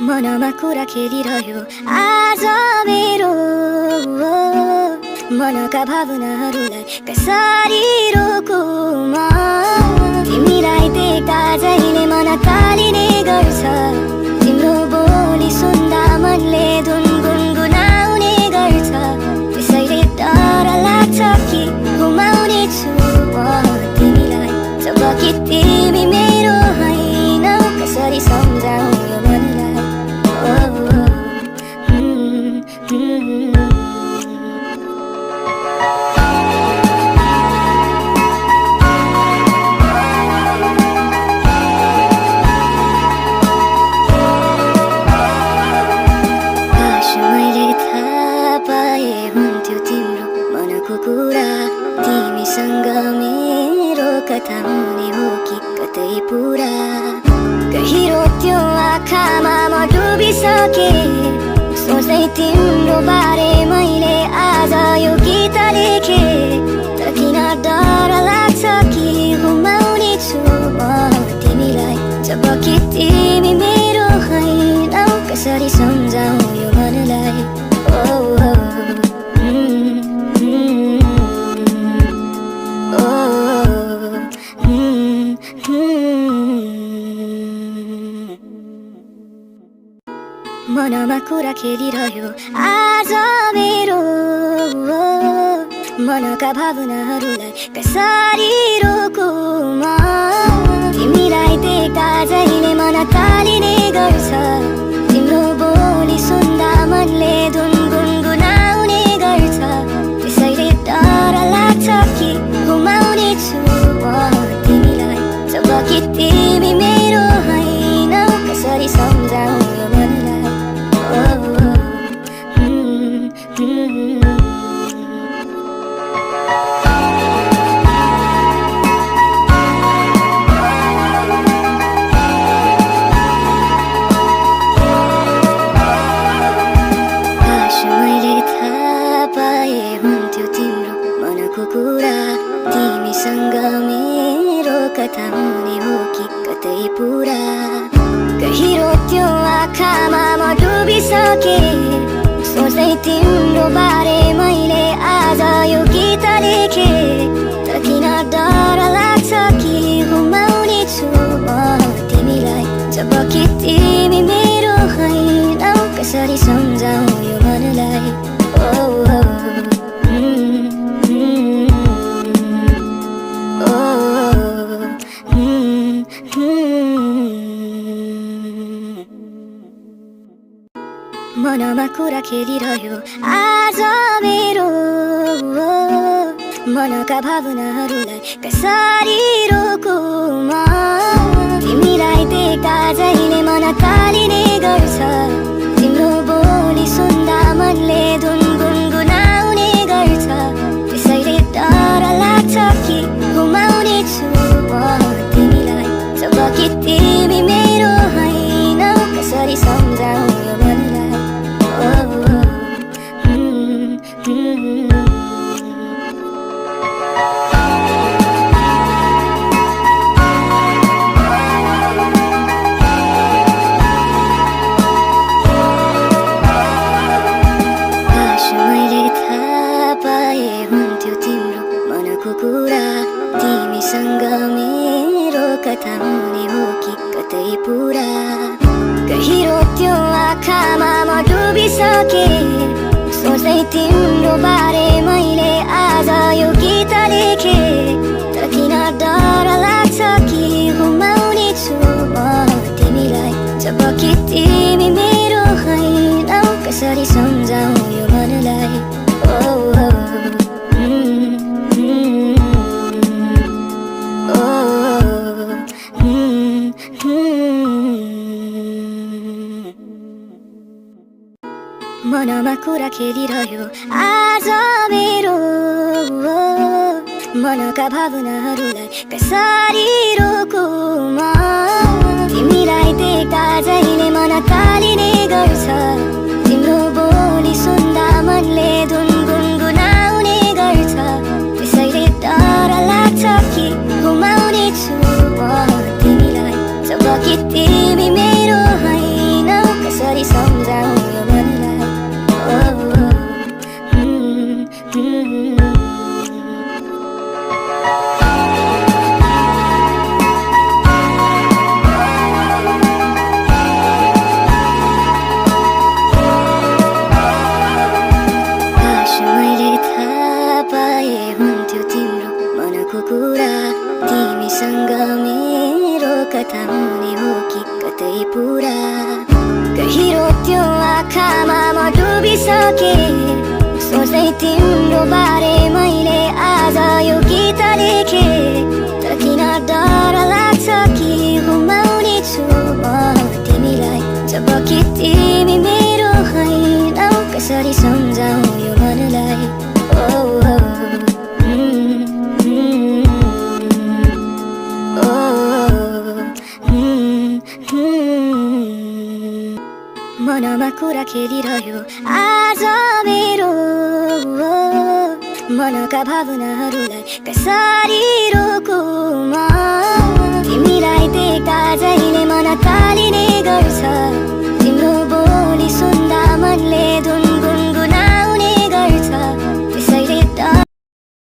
मनमा कुरा खेलिरह्यो आज मेरो मनका भावनाहरूलाई कसरी रोकुमा तिमीलाई देख्दा जहिले मन तालिने गर्छ तिम्रो बोली सुन्दा मनले धुन गुनगुनाउने गर्छ त्यसैले डर लाग्छ कि गुमाउने छु म तिमीलाई जब कि तिमी मेरो हैनौ कसरी सम्झाऊ यो मनलाई तिमीसँग मेरो कथा हुने हो कि कतै पुरा गहिरो त्यो आँखामा म डुबिसके सोच्दै तिम्रो बारे मैले आज यो गीत लेखे तर किन डर लाग्छ कि गुमाउने छु म तिमीलाई जब कि तिमी मेरो हैनौ कसरी सम्झाऊ यो मनलाई मनमा कुरा खेलिरह्यो आज मेरो मनका भावनाहरूलाई कसरी रोकुमा तिमीलाई देख्दा जहिले मन तालिने गर्छ तिम्रो बोली सुन्दा मनले धुन गुनगुनाउने गर्छ त्यसैले डर लाग्छ कि गुमाउने छु म तिमीलाई जब कि तिमी मेरो हैनौ कसरी सम्झाऊ यो मनलाई तिमीसँग मेरो कथा हुने हो कि कतै पुरा गहिरो त्यो आँखामा म डुबिसके सोच्दै तिम्रो बारे मैले आज यो गीत लेखे तर किन डर लाग्छ कि गुमाउने छु म तिमीलाई जब कि तिमी मेरो हैनौ कसरी सम्झाऊ यो मनलाई मनमा कुरा खेलिरह्यो आज मेरो मनका भावनाहरूलाई कसरी रोकुमा तिमीलाई देख्दा जहिले मन तालिने गर्छ तिम्रो बोली सुन्दा मनले धुन गुनगुनाउने गर्छ त्यसैले डर लाग्छ कि गुमाउने छु म तिमीलाई जब कि तिमी मेरो हैनौ कसरी सम्झाऊ यो मनलाई तिमीसँग मेरो कथा हुने हो कि कतै पुरा गहिरो त्यो आँखामा म डुबिसके सोच्दै तिम्रो बारे मैले आज यो गीत लेखे तर किन डर लाग्छ कि गुमाउने छु म तिमीलाई जब कि तिमी मेरो हैनौ कसरी सम्झाऊ यो मनलाई मनमा कुरा खेलिरह्यो आज मेरो मनका भावनाहरूलाई कसरी रोकुमा तिमीलाई देख्दा जहिले मन तालिने गर्छ तिम्रो बोली सुन्दा मनले धुन गुनगुनाउने गर्छ त्यसैले डर लाग्छ कि गुमाउने छु म तिमीलाई जब कि तिमी मेरो हैनौ आँखामा म डुबिसके सोच्दै तिम्रो बारे मैले आज यो गीत लेखे तर किन डर लाग्छ कि गुमाउने छु म तिमीलाई जब कि तिमी मेरो हैनौ कसरी सम्झाऊ यो मनलाई मनमा कुरा खेलिरह्यो आज मेरो मनका भावनाहरूलाई कसरी रोकौँ म